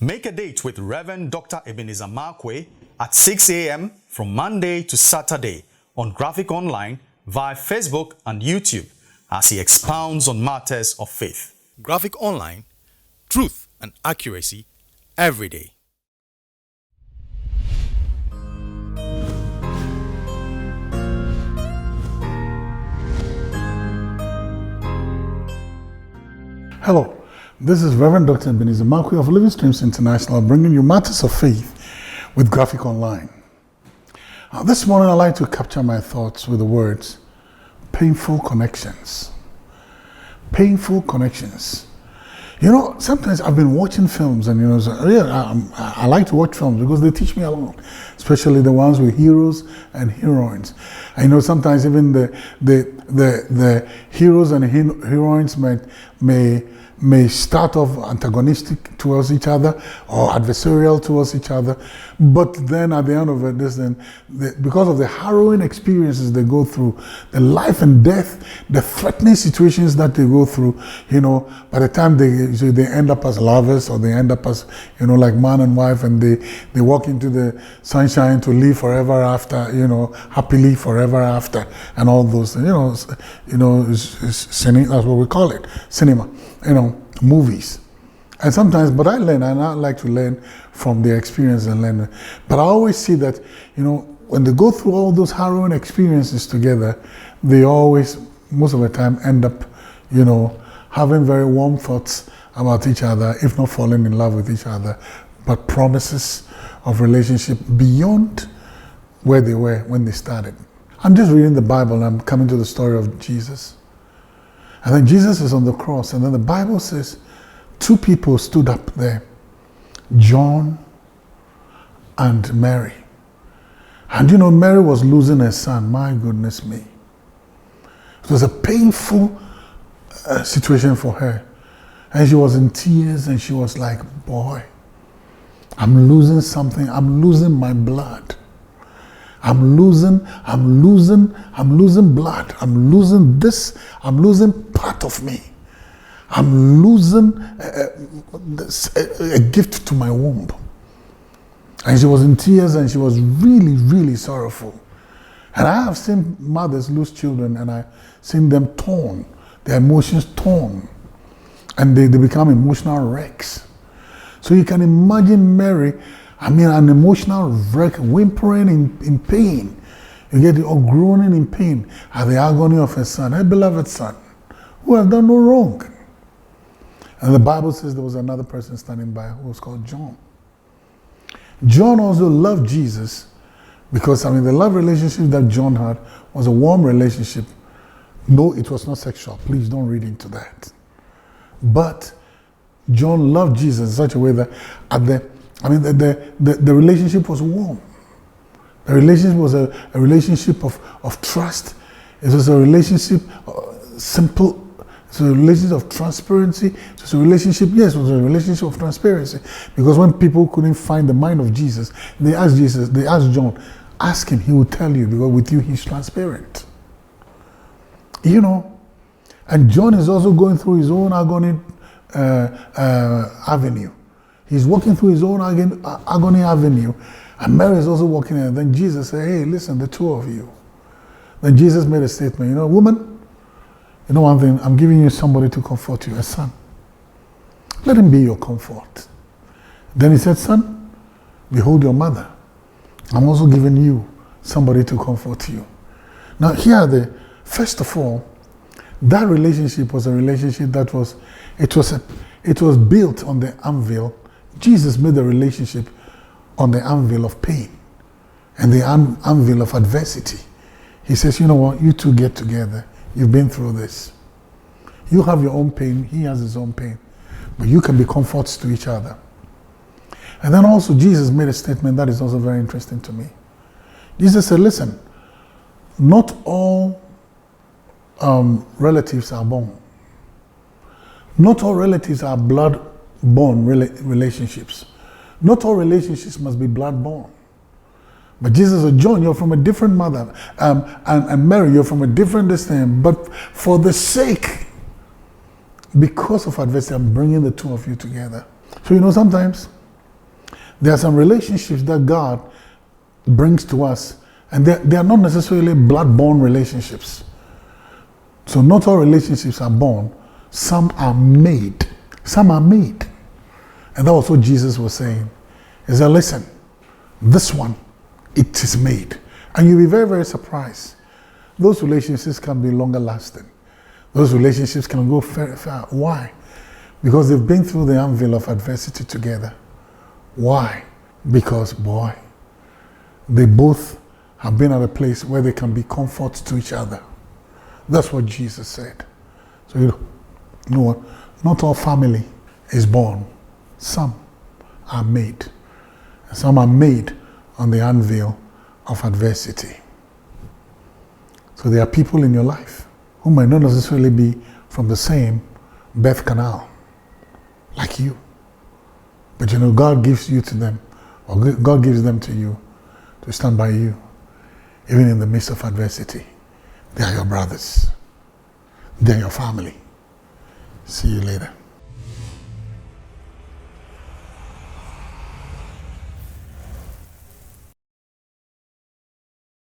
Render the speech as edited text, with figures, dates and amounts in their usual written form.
Make a date with Rev Dr Ebenezer Markwei at 6 a.m. from Monday to Saturday on Graphic Online via Facebook and YouTube as he expounds on matters of faith. Graphic Online, truth and accuracy every day. Hello, this is Rev Dr Ebenezer Markwei of Living Streams International, bringing you matters of faith with Graphic Online. This morning I'd like to capture my thoughts with the words, painful connections. Painful connections. You know, sometimes I've been watching films and, I like to watch films because they teach me a lot, especially the ones with heroes and heroines. I know sometimes even the heroes and heroines may start off antagonistic towards each other or adversarial towards each other, but then at the end of it, because of the harrowing experiences they go through, the life and death, the threatening situations that they go through, by the time they end up as lovers, or they end up as, like man and wife, and they walk into the sunshine to live forever after, happily forever after, and all those things, that's what we call it, cinema, movies. And sometimes, but I like to learn from their experience and learn. But I always see that, when they go through all those harrowing experiences together, they always, most of the time, end up, having very warm thoughts about each other, if not falling in love with each other, but promises of relationship beyond where they were when they started. I'm just reading the Bible and I'm coming to the story of Jesus. And then Jesus is on the cross, and then the Bible says two people stood up there, John and Mary. And Mary was losing her son. My goodness me. It was a painful situation for her. And she was in tears and she was like, boy, I'm losing something. I'm losing my blood. I'm losing blood. I'm losing this. I'm losing part of me. I'm losing a gift to my womb. And she was in tears and she was really, really sorrowful. And I have seen mothers lose children and I've seen them torn, their emotions torn. And they become emotional wrecks. So you can imagine Mary, an emotional wreck, whimpering in pain. You get it, or groaning in pain at the agony of her son, her beloved son, who has done no wrong. And the Bible says there was another person standing by who was called John. John also loved Jesus because, the love relationship that John had was a warm relationship. No, it was not sexual. Please don't read into that. But John loved Jesus in such a way that the relationship was warm. The relationship was a relationship of trust. It was a relationship simple. It was a relationship of transparency. It was a relationship, yes, it was a relationship of transparency. Because when people couldn't find the mind of Jesus, they asked John, ask him, he will tell you, because with you he's transparent. And John is also going through his own agony avenue. He's walking through his own agony avenue, and Mary is also walking in. And then Jesus said, hey, listen, the two of you. Then Jesus made a statement, woman, one thing, I'm giving you somebody to comfort you, a son. Let him be your comfort. Then he said, son, behold your mother. I'm also giving you somebody to comfort you. Now here, first of all, that relationship was a relationship that was built on the anvil. Jesus made the relationship on the anvil of pain and the anvil of adversity. He says, you know what, you two get together. You've been through this. You have your own pain, he has his own pain. But you can be comforts to each other. And then also Jesus made a statement that is also very interesting to me. Jesus said, listen, not all relatives are born. Not all relatives are blood-born relationships. Not all relationships must be blood-born. But Jesus said, John, you're from a different mother. And Mary, you're from a different descent. But for the sake, because of adversity, I'm bringing the two of you together. So sometimes there are some relationships that God brings to us, and they are not necessarily blood-born relationships. So not all relationships are born. Some are made. Some are made. And that was what Jesus was saying. He said, listen, this one, it is made. And you'll be very, very surprised. Those relationships can be longer lasting. Those relationships can go very far. Why? Because they've been through the anvil of adversity together. Why? Because, boy, they both have been at a place where they can be comfort to each other. That's what Jesus said. So you know what? Not all family is born. Some are made. Some are made on the anvil of adversity. So there are people in your life who might not necessarily be from the same birth canal like you. But you know, God gives you to them, or God gives them to you to stand by you, even in the midst of adversity. They are your brothers. They are your family. See you later.